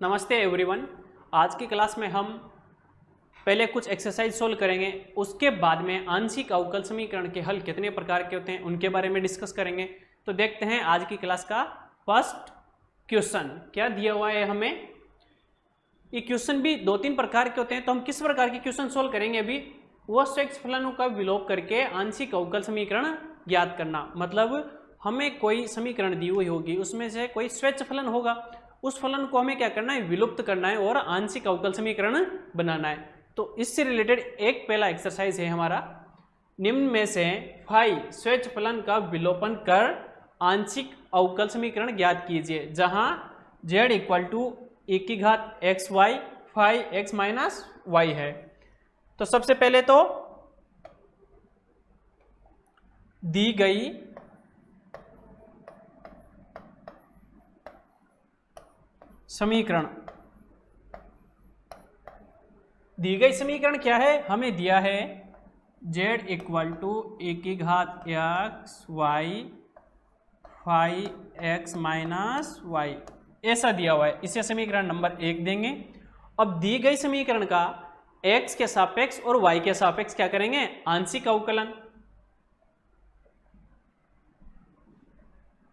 नमस्ते एवरीवन। आज की क्लास में हम पहले कुछ एक्सरसाइज सोल्व करेंगे, उसके बाद में आंशिक अवकल समीकरण के हल कितने प्रकार के होते हैं उनके बारे में डिस्कस करेंगे। तो देखते हैं आज की क्लास का फर्स्ट क्वेश्चन क्या दिया हुआ है हमें। ये क्वेश्चन भी दो तीन प्रकार के होते हैं, तो हम किस प्रकार के क्वेश्चन सोल्व करेंगे अभी, वो स्वच्छ फलनों का विलोप करके आंशिक अवकल समीकरण ज्ञात करना। मतलब हमें कोई समीकरण दी हुई होगी, उसमें से कोई स्वच्छ फलन होगा, उस फलन को हमें क्या करना है, विलुप्त करना है और आंशिक अवकल समीकरण बनाना है। तो इससे रिलेटेड एक पहला एक्सरसाइज है हमारा, निम्न में से फाई स्वच्छ फलन का विलोपन कर आंशिक अवकल समीकरण ज्ञात कीजिए, जहां z इक्वल टू e की घात x y phi x minus y है। तो सबसे पहले तो दी गई समीकरण, क्या है, हमें दिया है z इक्वल टू ए की घात x y phi x minus y, ऐसा दिया हुआ है। इसे समीकरण नंबर 1 देंगे। अब दी गई समीकरण का x के सापेक्ष और y के सापेक्ष क्या करेंगे, आंशिक अवकलन।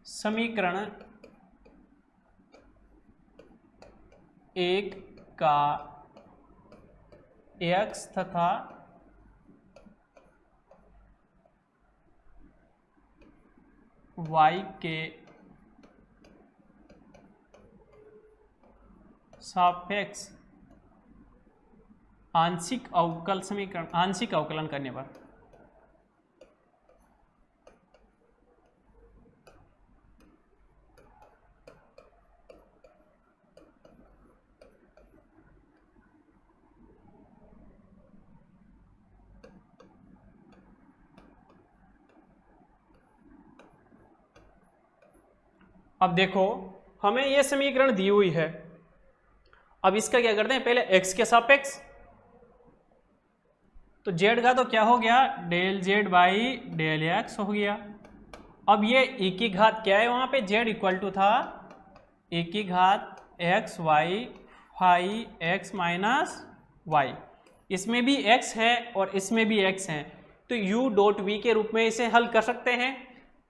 समीकरण 1 का x तथा y के सापेक्ष आंशिक अवकल समीकरण, आंशिक अवकलन करने पर अब देखो हमें यह समीकरण दी हुई है। अब इसका क्या करते हैं, पहले x के सापेक्ष, तो z का तो क्या हो गया, del z by del x हो गया। अब ये e की घात क्या है, वहां पे z इक्वल टू था e की घात x y phi x minus y, इसमें भी x है और इसमें भी x है, तो u डॉट v के रूप में इसे हल कर सकते हैं।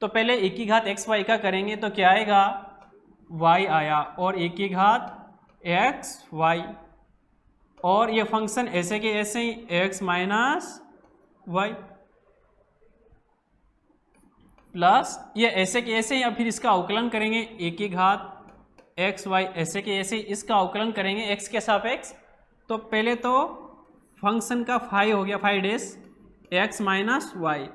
तो पहले e की घात x वाई का करेंगे तो क्या आएगा, y आया, और e की घात x वाई, और ये फंक्शन ऐसे के ऐसे ही x माइनस वाई प्लस ये ऐसे के ऐसे ही। अब फिर इसका अवकलन करेंगे, e की घात x वाई ऐसे के ऐसे, इसका अवकलन करेंगे x के सापेक्ष। तो पहले तो फंक्शन का फाई हो गया, फाई डेस x माइनस वाई।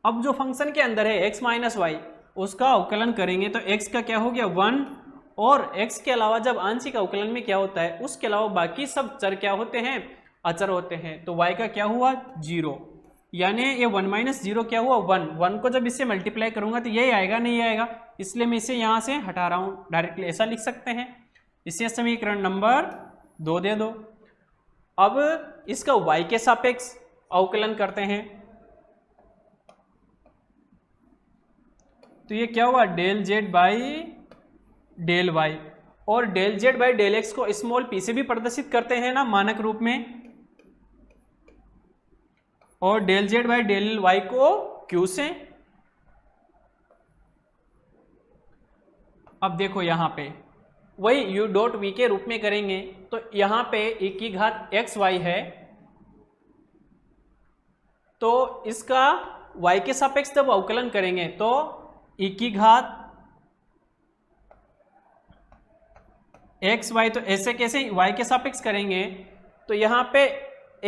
अब जो फंक्शन के अंदर है x माइनस वाई, उसका अवकलन करेंगे तो x का क्या हो गया 1, और x के अलावा जब आंशिक अवकलन में क्या होता है, उसके अलावा बाकी सब चर क्या होते हैं, अचर होते हैं। तो y का क्या हुआ 0, यानी ये 1 माइनस 0 क्या हुआ 1। 1 को जब इससे मल्टीप्लाई करूंगा तो यही आएगा, नहीं आएगा, इसलिए मैं इसे यहाँ से हटा रहा हूँ, डायरेक्टली ऐसा लिख सकते हैं। इसे समीकरण नंबर 2 दे दो। अब इसका y के सापेक्ष अवकलन करते हैं, तो ये क्या हुआ del z by del y, और del z by del x को स्मॉल p से भी प्रदर्शित करते हैं ना मानक रूप में, और del z by del y को q से। अब देखो यहाँ पे वही u डॉट v के रूप में करेंगे, तो यहाँ पे e की घात x y है, तो इसका y के सापेक्ष जब अवकलन करेंगे तो e की घात x y, तो ऐसे कैसे y के सापेक्ष करेंगे तो यहाँ पे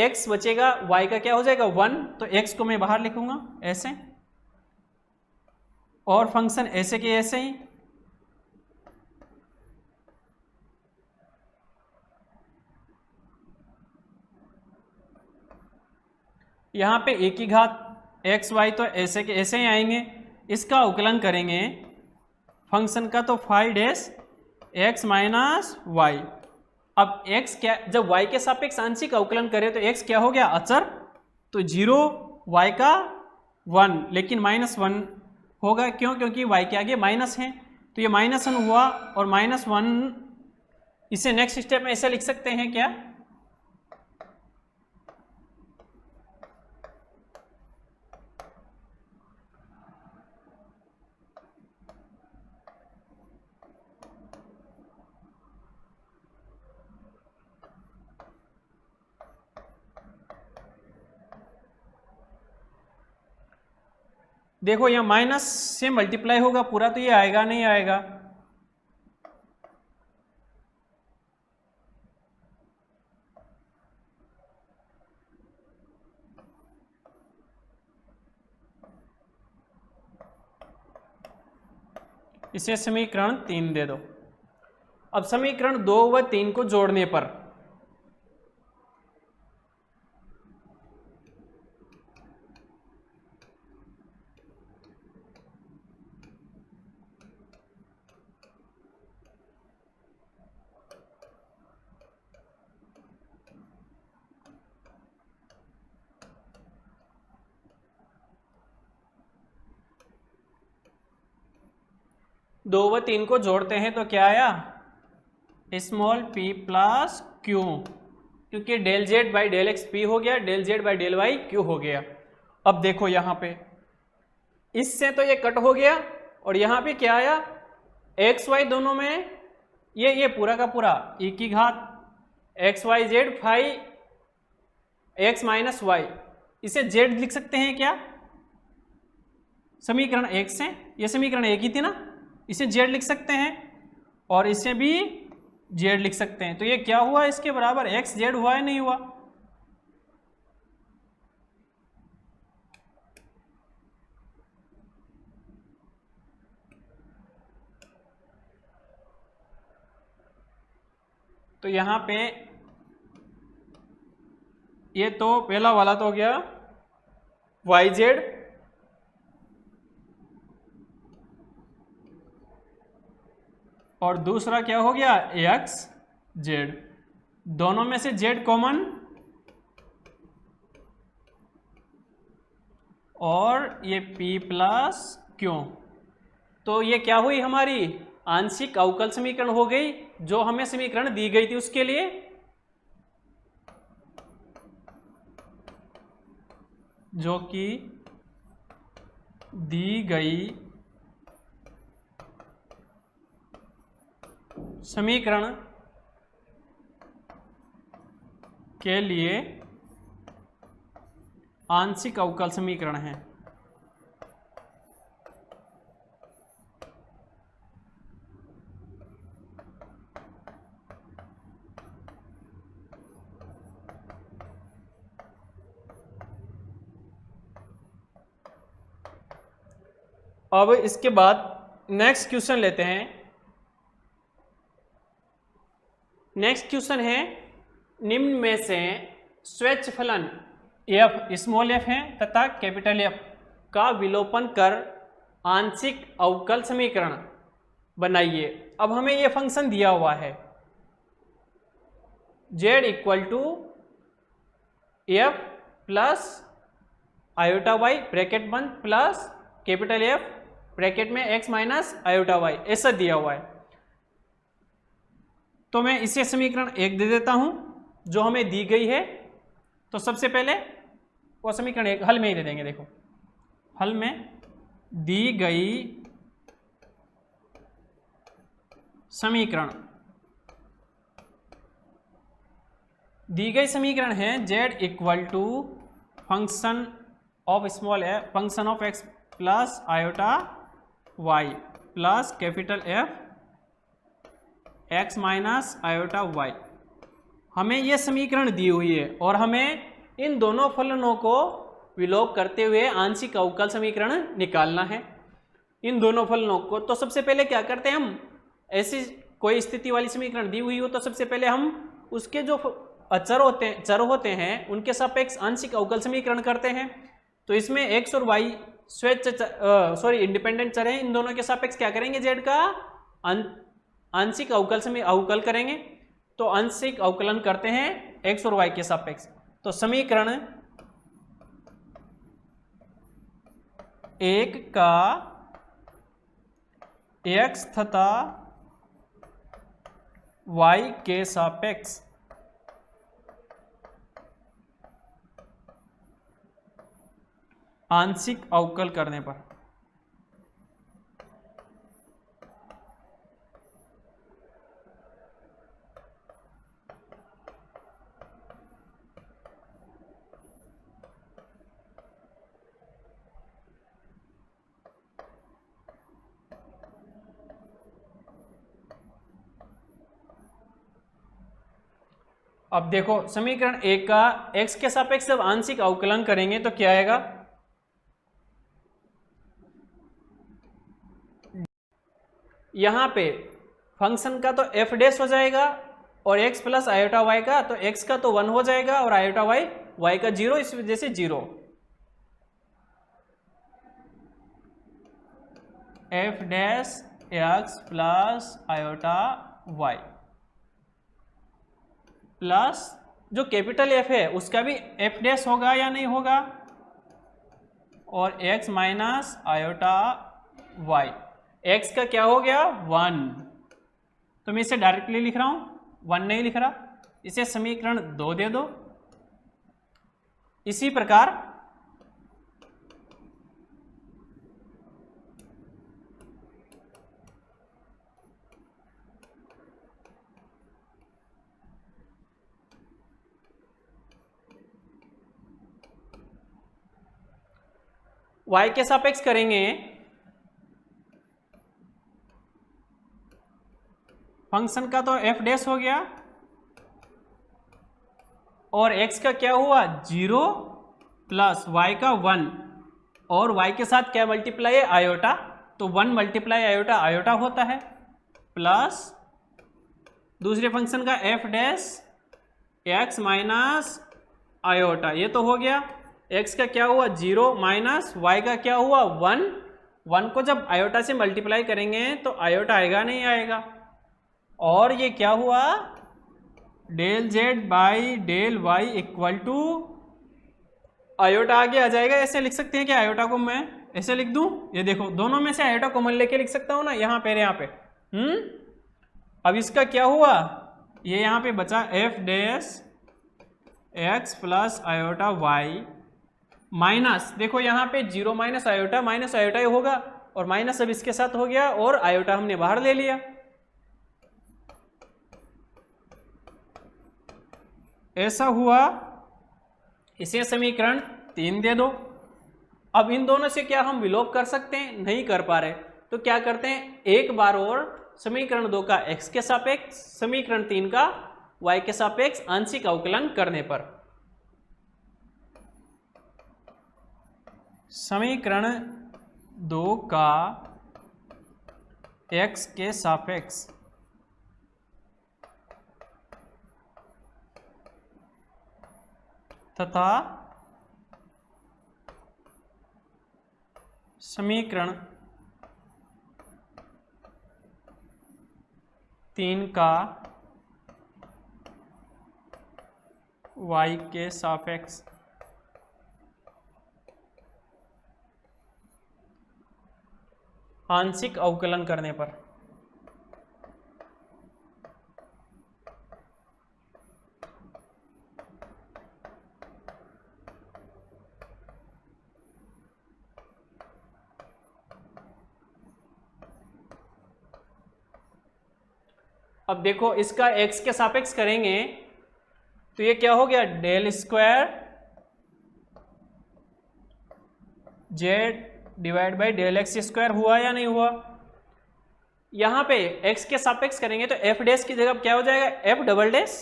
x बचेगा, y का क्या हो जाएगा 1, तो x को मैं बाहर लिखूंगा ऐसे, और फंक्शन ऐसे के ऐसे ही। यहाँ पे e की घात x y तो ऐसे के ऐसे ही आएंगे, इसका अवकलन करेंगे फंक्शन का तो phi dash x minus y. अब x क्या, जब y के सापेक्ष आंशिक अवकलन करें तो x क्या हो गया अचर, तो 0, y का 1, लेकिन -1 होगा, क्यों, क्योंकि y के आगे माइनस है, तो ये -1 हुआ, और -1 इसे नेक्स्ट स्टेप में ऐसे लिख सकते हैं क्या, देखो यहाँ माइनस से मल्टीप्लाई होगा पूरा, तो ये आएगा नहीं आएगा। इसे समीकरण 3 दे दो। अब समीकरण 2 व 3 को जोड़ने पर दो व 3 को जोड़ते हैं तो क्या आया, स्मॉल p प्लस क्यू, क्योंकि del Z by del x p हो गया, del Z by del y q हो गया। अब देखो यहाँ पे इससे तो ये कट हो गया और यहाँ पे क्या आया, एक्स वाई दोनों में ये पूरा का पूरा e की घात x Y Z five x minus Y, इसे जेड लिख सकते हैं क्या, समीकरण 1 से, ये समीकरण 1 ही थी ना, इसे जेड लिख सकते हैं और इसे भी जेड लिख सकते हैं। तो ये क्या हुआ, इसके बराबर एक्स जेड हुआ है नहीं हुआ, तो यहां पे ये तो पहला वाला तो हो गया वाई जेड और दूसरा क्या हो गया एक्स जेड, दोनों में से जेड कॉमन और ये p प्लस क्यू, तो ये क्या हुई हमारी आंशिक अवकल समीकरण हो गई जो हमें समीकरण दी गई थी उसके लिए, जो कि दी गई समीकरण के लिए आंशिक अवकल समीकरण है। अब इसके बाद नेक्स्ट क्वेश्चन लेते हैं। नेक्स्ट क्वेश्चन है निम्न में से स्वच्छ फलन f स्मॉल f है तथा कैपिटल F का विलोपन कर आंशिक अवकल समीकरण बनाइए। अब हमें यह फंक्शन दिया हुआ है z equal to f plus iota y bracket बंद प्लस कैपिटल F ब्रैकेट में x माइनस आयोटा वाई, ऐसा दिया हुआ है। तो मैं इसे समीकरण 1 दे देता हूं जो हमें दी गई है। तो सबसे पहले वो समीकरण 1 हल में ही दे देंगे। देखो हल में दी गई समीकरण है z equal to function of small f function of x plus iota y plus capital F x minus iota y। हमें यह समीकरण दी हुई है और हमें इन दोनों फलनों को विलोप करते हुए आंशिक अवकल समीकरण निकालना है। इन दोनों फलनों को तो सबसे पहले क्या करते हैं, हम ऐसी कोई स्थिति वाली समीकरण दी हुई हो तो सबसे पहले हम उसके जो चर होते हैं उनके सापेक्ष आंशिक अवकल समीकरण करते हैं। तो इसमें x और y इंडिपेंडेंट चर हैं, इन दोनों के सापेक्ष क्या करेंगे, z का आंशिक अवकल करेंगे। तो आंशिक अवकलन करते हैं x और y के सापेक्ष। तो समीकरण 1 का x तथा y के सापेक्ष आंशिक अवकल करने पर। अब देखो समीकरण 1 का x के सापेक्ष जब आंशिक अवकलन करेंगे तो क्या आएगा, यहां पे फंक्शन का तो f डैश हो जाएगा और x प्लस आयोटा y का, तो x का तो 1 हो जाएगा और आयोटा y का 0, इस वजह से 0। f dash x plus iota y plus जो कैपिटल F है उसका भी f डैश होगा या नहीं होगा, और x minus iota y, x का क्या हो गया 1, तो मैं इसे डायरेक्टली लिख रहा हूं, 1 नहीं लिख रहा, इसे समीकरण 2 दे दो। इसी प्रकार y के सापेक्ष करेंगे, फंक्शन का तो f डैश हो गया और x का क्या हुआ 0 प्लस y का 1, और y के साथ क्या मल्टीप्लाई है आयोटा, तो 1 मल्टीप्लाई आयोटा आयोटा होता है, प्लस दूसरे फंक्शन का f dash x minus iota, ये तो हो गया, x का क्या हुआ 0 माइनस y का क्या हुआ 1 को जब आयोटा से मल्टीप्लाई करेंगे तो आयोटा आएगा नहीं आएगा, और ये क्या हुआ del z by del y equal to iota आगे आ जाएगा। ऐसे लिख सकते हैं कि आयोटा को मैं ऐसे लिख दूं, ये देखो दोनों में से आयोटा कॉमन लेके लिख सकता हूं ना, यहाँ पे अब इसका क्या हुआ, ये यहाँ पे बचा f dash x plus iota y minus, देखो यहाँ पे 0 माइनस आयोटा ही होगा, और माइनस अब इसके साथ हो गया और आयोटा हमने बाहर ले लिया, ऐसा हुआ। इसे समीकरण 3 दे दो। अब इन दोनों से क्या हम विलोप कर सकते हैं, नहीं कर पा रहे, तो क्या करते हैं एक बार और समीकरण 2 का x के सापेक्ष, समीकरण 3 का y के सापेक्ष आंशिक अवकलन करने पर, समीकरण 2 का x के सापेक्ष तथा समीकरण 3 का y के सापेक्ष आंशिक अवकलन करने पर। अब देखो इसका x के सापेक्ष करेंगे तो ये क्या हो गया del square z divide by del x square हुआ या नहीं हुआ। यहां पे x के सापेक्ष करेंगे तो f डैश की जगह क्या हो जाएगा f डबल डैश,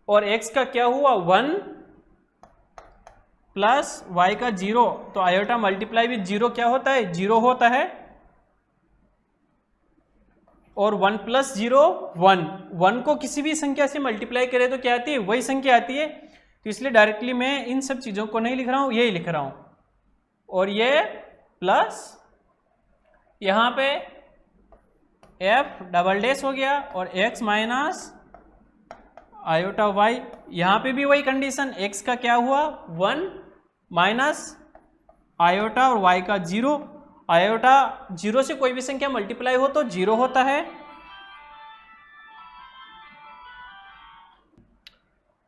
और x का क्या हुआ 1 प्लस y का 0, तो आयोटा मल्टीप्लाई विद 0 क्या होता है 0 होता है, और 1 प्लस 0 1 को किसी भी संख्या से मल्टीप्लाई करें तो क्या आती है वही संख्या आती है, तो इसलिए डायरेक्टली मैं इन सब चीज़ों को नहीं लिख रहा हूँ, यही लिख रहा हूँ, और ये प्लस यहाँ पे f डबल डैश हो गया और x माइनस आयोटा y, यहाँ पे भी वही कंडीशन, x का क्या हुआ 1 माइनस आयोटा और y का 0। आयोटा 0 से कोई भी संख्या मल्टीप्लाई हो तो 0 होता है,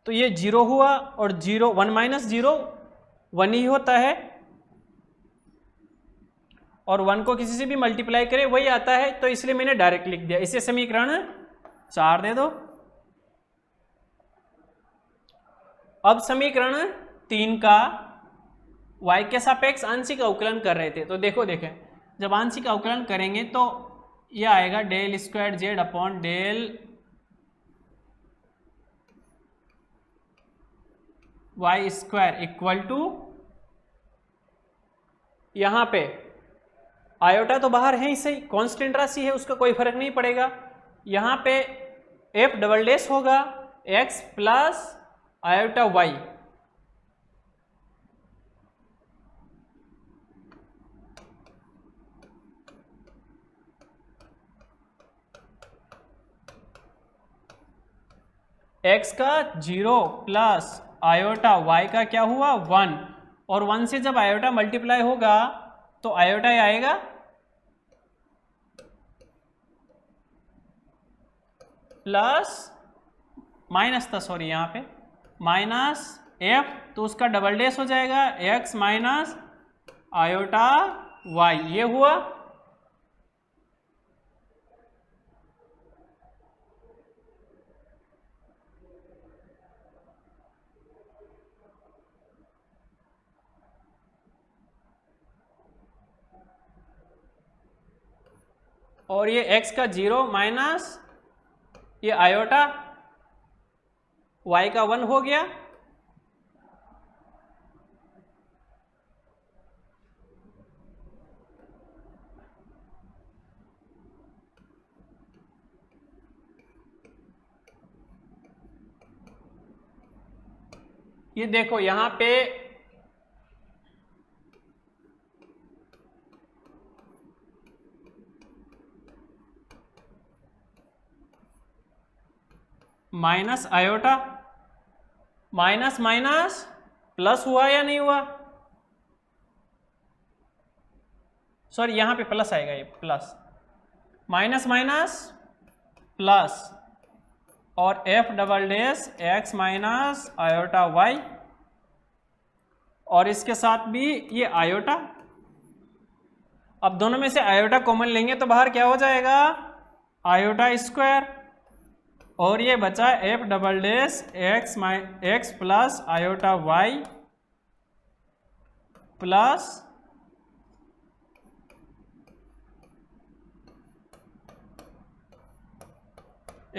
तो ये 0 हुआ, और 0 1 माइनस 0 1 ही होता है, और 1 को किसी से भी मल्टीप्लाई करे वही आता है, तो इसलिए मैंने डायरेक्ट लिख दिया। इसे समीकरण 4 दे दो। अब समीकरण 3 का y के सापेक्ष आंशिक अवकलन कर रहे थे, तो देखें जब आंशिक अवकलन करेंगे तो यह आएगा del square z upon del y square equal to, यहां पे आयोटा तो बाहर है ही सही, कांस्टेंट राशि है, उसका कोई फर्क नहीं पड़ेगा। यहां पे f डबल डैश होगा x plus iota y, x का 0 प्लस आयोटा y का क्या हुआ 1, और 1 से जब आयोटा मल्टीप्लाई होगा तो आयोटा ही आएगा प्लस माइनस था, सॉरी यहाँ पे माइनस f, तो उसका डबल डैश हो जाएगा x माइनस आयोटा y, ये हुआ। और ये x का 0 माइनस ये आयोटा y का 1 हो गया, ये देखो यहां पे minus iota, minus minus plus हुआ या नहीं हुआ, सॉरी यहां पे प्लस आएगा, ये प्लस माइनस माइनस प्लस, और f double dash x minus iota y, और इसके साथ भी ये आयोटा। अब दोनों में से आयोटा कॉमन लेंगे तो बाहर क्या हो जाएगा आयोटा स्क्वायर, और ये बचा f double dash x plus iota y plus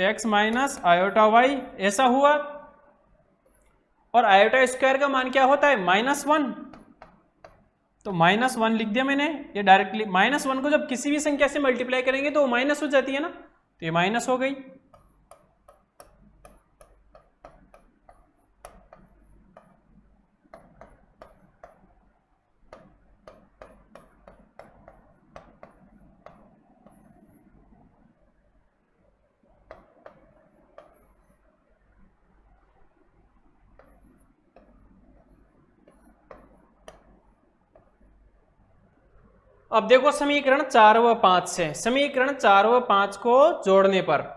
x minus iota y, ऐसा हुआ। और आयोटा स्क्वायर का मान क्या होता है -1, तो -1 लिख दिया मैंने, ये डायरेक्टली -1 को जब किसी भी संख्या से मल्टीप्लाई करेंगे तो वो माइनस हो जाती है ना, तो ये माइनस हो गई। अब देखो समीकरण 4 व 5 से, समीकरण 4 व 5 को जोड़ने पर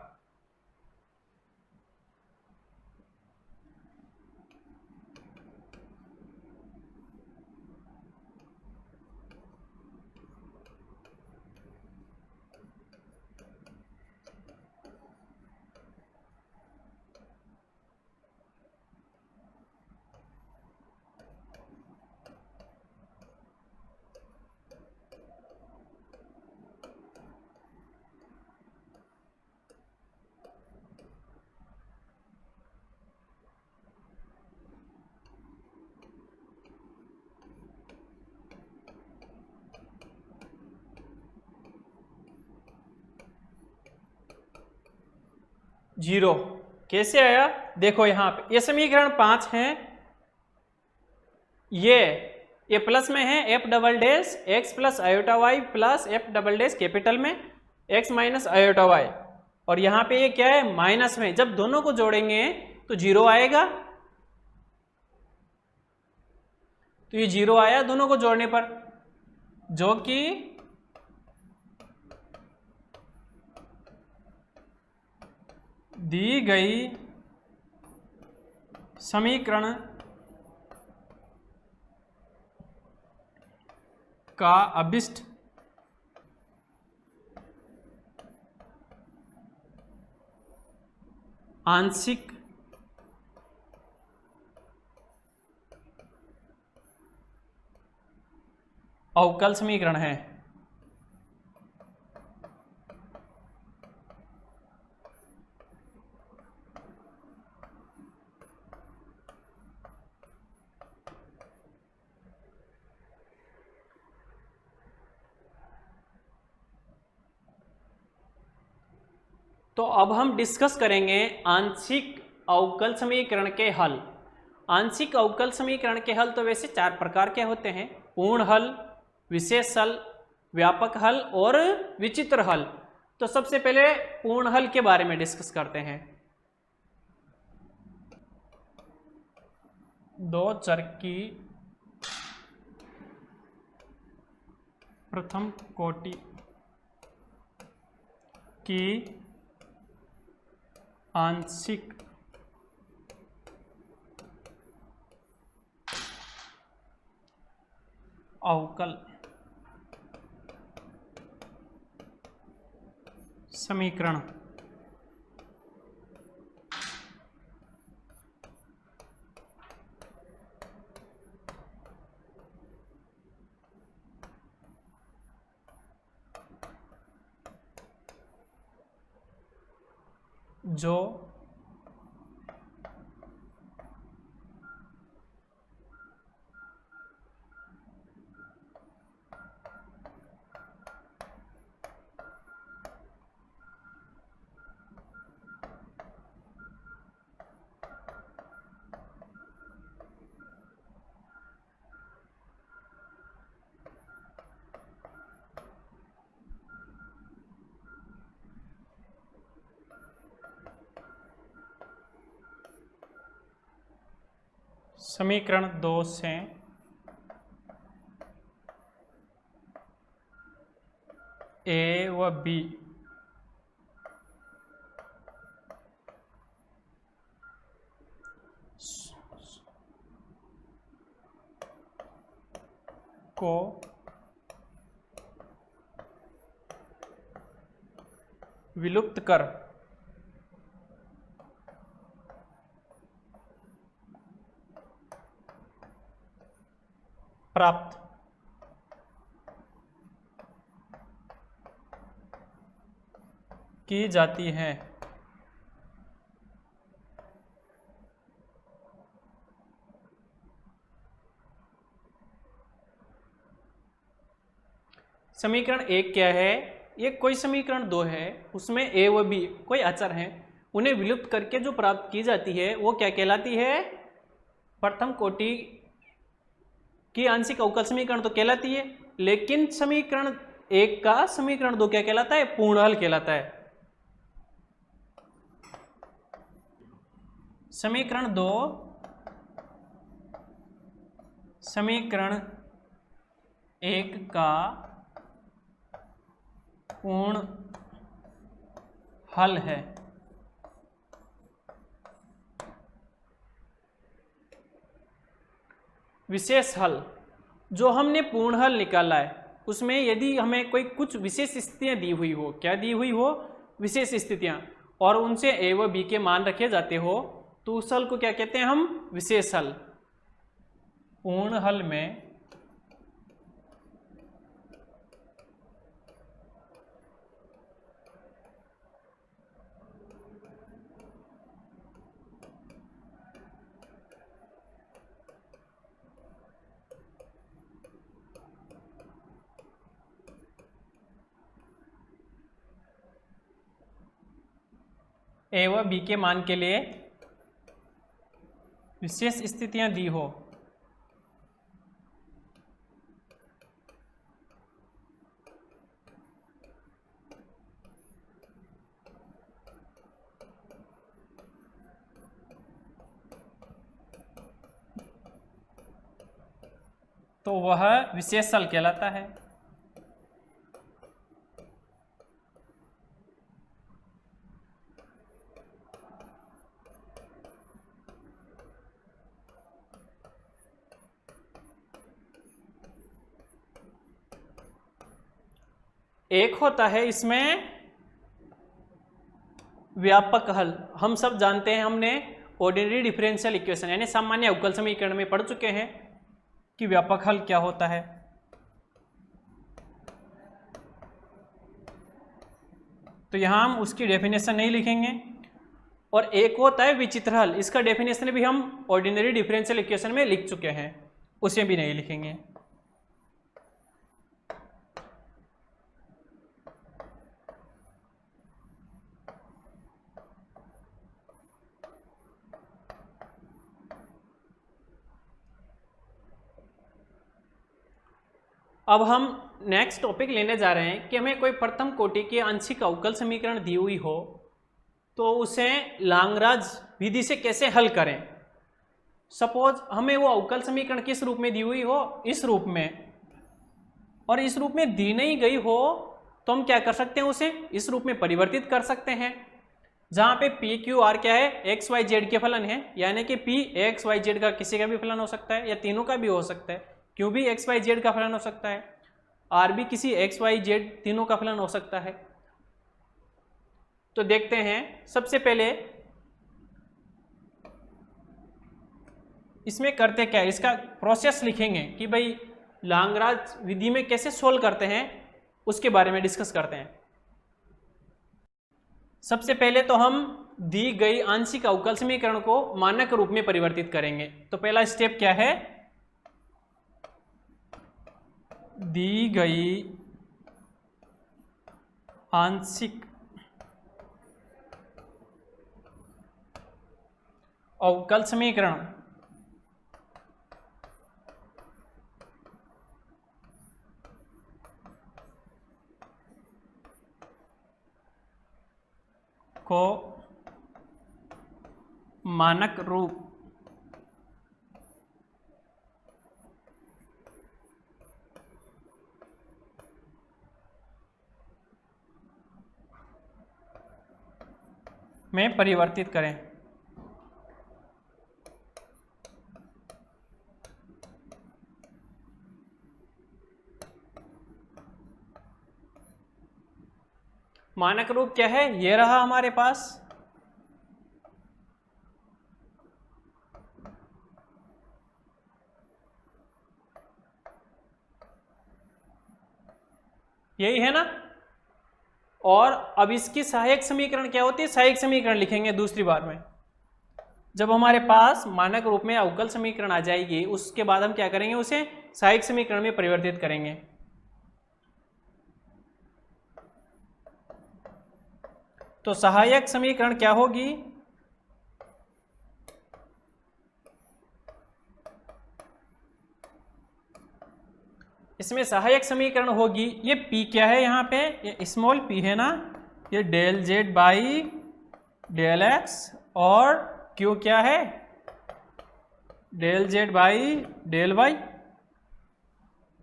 जीरो कैसे आया, देखो यहां पे ये समीकरण 5 है, ये प्लस में है f double dash x plus iota y plus f double dash capital में x माइनस आयोटा y, और यहाँ पे ये क्या है माइनस में, जब दोनों को जोड़ेंगे तो 0 आएगा। तो ये 0 आया दोनों को जोड़ने पर, जो कि दी गई समीकरण का अभिष्ट आंशिक अवकल समीकरण है। तो अब हम डिस्कस करेंगे आंशिक अवकल समीकरण के हल। आंशिक अवकल समीकरण के हल तो वैसे 4 प्रकार के होते हैं: पूर्ण हल, विशेष हल, व्यापक हल और विचित्र हल। तो सबसे पहले पूर्ण हल के बारे में डिस्कस करते हैं। दो चर की प्रथम कोटि की आंशिक अवकल समीकरण जो समीकरण 2 से ए व बी को विलुप्त कर प्राप्त की जाती है। समीकरण 1 क्या है? ये कोई समीकरण 2 है, उसमें ए व बी कोई अचर हैं, उन्हें विलुप्त करके जो प्राप्त की जाती है वो क्या कहलाती है? प्रथम कोटि की आंशिक अवकल समीकरण तो कहलाती है। लेकिन समीकरण 1 का समीकरण 2 क्या कहलाता है? पूर्ण हल कहलाता है। समीकरण 2 समीकरण 1 का पूर्ण हल है। विशेष हल, जो हमने पूर्ण हल निकाला है उसमें यदि हमें कोई कुछ विशेष स्थितियां दी हुई हो, क्या दी हुई हो? विशेष स्थितियां, और उनसे ए व बी के मान रखे जाते हो तो उस हल को क्या कहते हैं हम? विशेष हल। पूर्ण हल में ए व बी के मान के लिए विशेष स्थितियां दी हो तो वह विशेष हल कहलाता है। एक होता है इसमें व्यापक हल। हम सब जानते हैं, हमने ऑर्डिनरी डिफरेंशियल इक्वेशन यानी सामान्य अवकल समीकरण में पढ़ चुके हैं कि व्यापक हल क्या होता है। तो यहां हम उसकी डेफिनेशन नहीं लिखेंगे। और एक होता है विचित्र हल, इसका डेफिनेशन भी हम ऑर्डिनरी डिफरेंशियल इक्वेशन में लिख चुके हैं, उसे भी नहीं लिखेंगे। अब हम नेक्स्ट टॉपिक लेने जा रहे हैं कि हमें कोई प्रथम कोटि की आंशिक अवकल समीकरण दी हुई हो तो उसे लांगराज विधि से कैसे हल करें। सपोज हमें वो अवकल समीकरण किस रूप में दी हुई हो, इस रूप में, और इस रूप में दी नहीं गई हो तो हम क्या कर सकते हैं, उसे इस रूप में परिवर्तित कर सकते हैं, जहां पे पी क्यू आर क्या है, एक्स वाई जेड के फलन है, यानी कि पी एक्स वाई जेड का किसी का भी फलन हो सकता है या तीनों का भी हो सकता है, क्यू भी एक्स वाई जेड का फलन हो सकता है, आर भी किसी एक्स वाई जेड तीनों का फलन हो सकता है। तो देखते हैं, सबसे पहले इसमें करते क्या है, इसका प्रोसेस लिखेंगे कि भाई लांगराज विधि में कैसे सोल्व करते हैं, उसके बारे में डिस्कस करते हैं। सबसे पहले तो हम दी गई आंशिक अवकल समीकरण को मानक रूप में परिवर्तित करेंगे। तो पहला स्टेप क्या है, दी गई आंशिक अवकल समीकरण को मानक रूप में परिवर्तित करें। मानक रूप क्या है, ये रहा हमारे पास। यही है ना। और अब इसकी सहायक समीकरण क्या होती है, सहायक समीकरण लिखेंगे दूसरी बार में। जब हमारे पास मानक रूप में अवकल समीकरण आ जाएगी, उसके बाद हम क्या करेंगे, उसे सहायक समीकरण में परिवर्तित करेंगे। तो सहायक समीकरण क्या होगी, इसमें सहायक समीकरण होगी, ये P क्या है, यहाँ पे ये स्मॉल p है ना, ये del z by del x, और Q क्या है, del z by del y।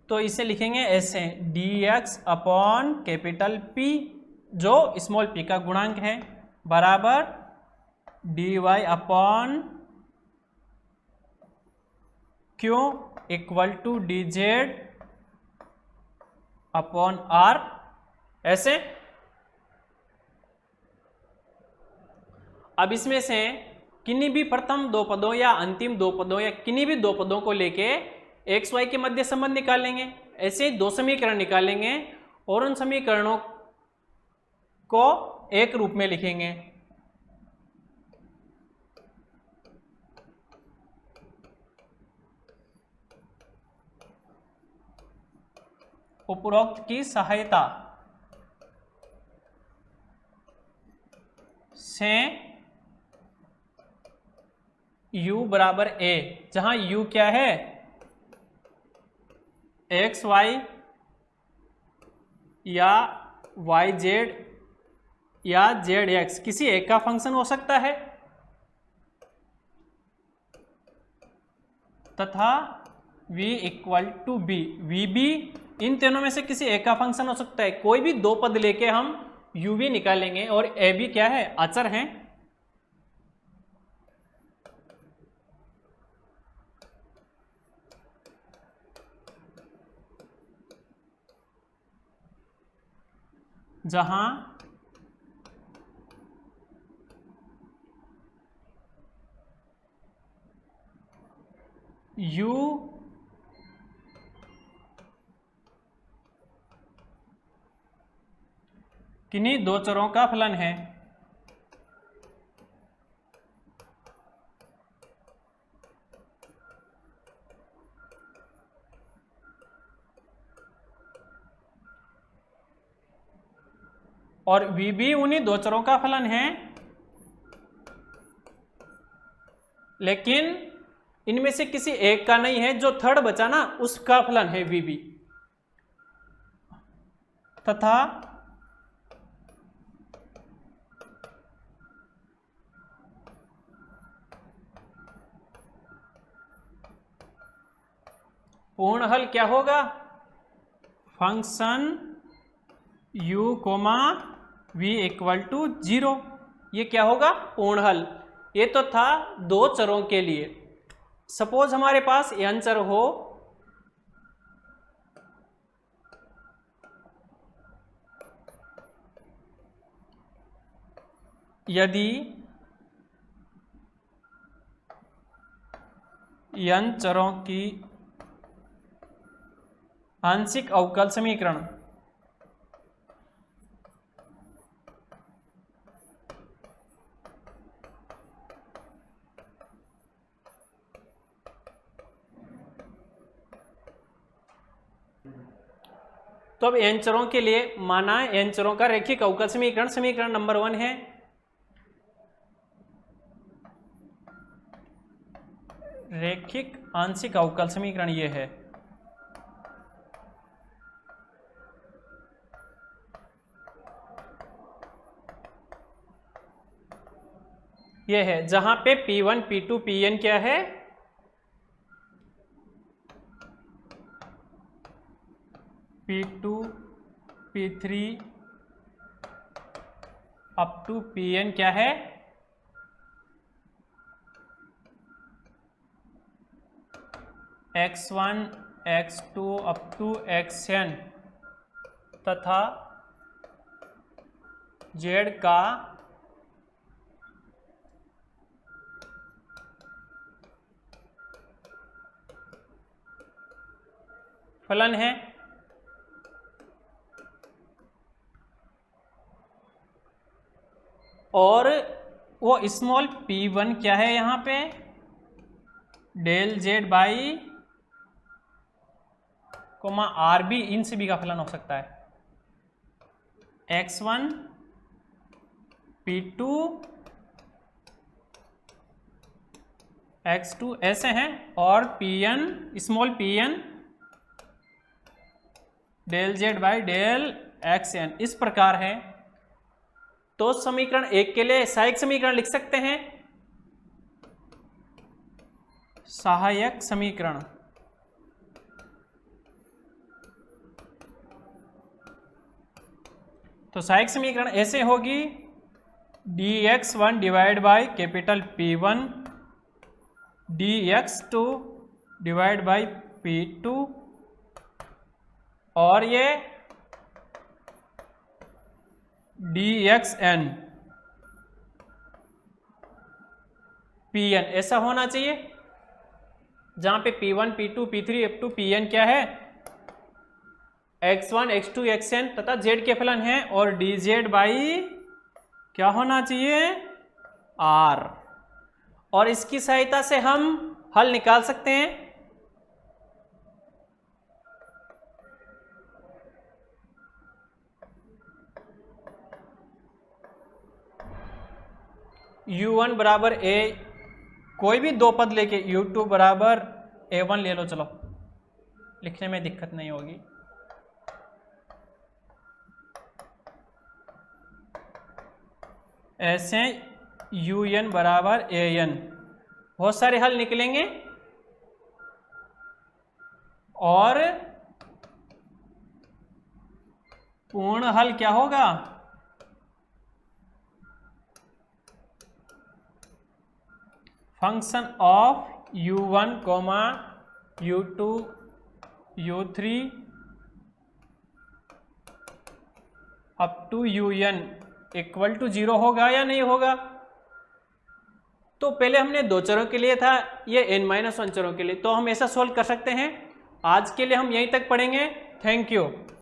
तो इसे लिखेंगे ऐसे, dx अपॉन कैपिटल P जो स्मॉल p का गुणांक है, बराबर dy upon Q equal to dz upon r। ऐसे अब इसमें से किन्हीं भी प्रथम दो पदों या अंतिम दो पदों या किन्हीं भी दो पदों को लेके एक्स वाई के मध्य संबंध निकालेंगे। ऐसे दो समीकरण निकालेंगे और उन समीकरणों को एक रूप में लिखेंगे। उपरोक्त की सहायता से u बराबर a, जहां u क्या है, एक्स वाई या वाई जेड या जेड एक्स किसी एक का फंक्शन हो सकता है, तथा v equal to b, v b इन तीनों में से किसी एक का फंक्शन हो सकता है। कोई भी दो पद लेके हम यू वी निकालेंगे और ए बी क्या है, अचर है। जहां u किन्हीं दो चरों का फलन है। और v भी उन्हीं दो चरों का फलन है, लेकिन इनमें से किसी एक का नहीं है, जो थर्ड बचा ना उसका फलन है v भी। तथा पूर्ण हल क्या होगा, function u comma v equal to 0। ये क्या होगा, पूर्ण हल। ये तो था दो चरों के लिए। सपोज हमारे पास n चर हो, यदि n चरों की आंशिक अवकल समीकरण तो अब n चरों के लिए माना n चरों का रैखिक अवकल समीकरण, समीकरण नंबर 1 है रैखिक आंशिक अवकल समीकरण। ये है, ये है जहां पे P1 P2 Pn क्या है, P2 P3 up to Pn क्या है, x1 x2 up to xn तथा z का फलन है। और वो स्मॉल p1 क्या है यहां पे, del Z by comma R B, इन सभी का फलन हो सकता है। x1 p2 x2 ऐसे हैं, और pn small pn del Z by del xn इस प्रकार है। तो समीकरण 1 के लिए सहायक समीकरण लिख सकते हैं, सहायक समीकरण तो सहायक समीकरण ऐसे होगी, dx1 divide by capital P1 dx2 divide by P2 और ये dxn Pn ऐसा होना चाहिए, जहां पे P1 P2 P3 up to Pn क्या है, x1 x2 xn तथा z के फलन है, और dz बाई क्या होना चाहिए, r। और इसकी सहायता से हम हल निकाल सकते हैं। u1 बराबर a, कोई भी दो पद लेके u2 बराबर a1 ले लो, चलो लिखने में दिक्कत नहीं होगी। ऐसे un बराबर an, बहुत सारे हल निकलेंगे। और पूर्ण हल क्या होगा? Function of u1, u2, u3 up to un equal to 0 होगा या नहीं होगा? तो पहले हमने 2 चरों के लिए था, ये n-1 चरों के लिए, तो हम ऐसा सोल्व कर सकते हैं। आज के लिए हम यहीं तक पढ़ेंगे। Thank you.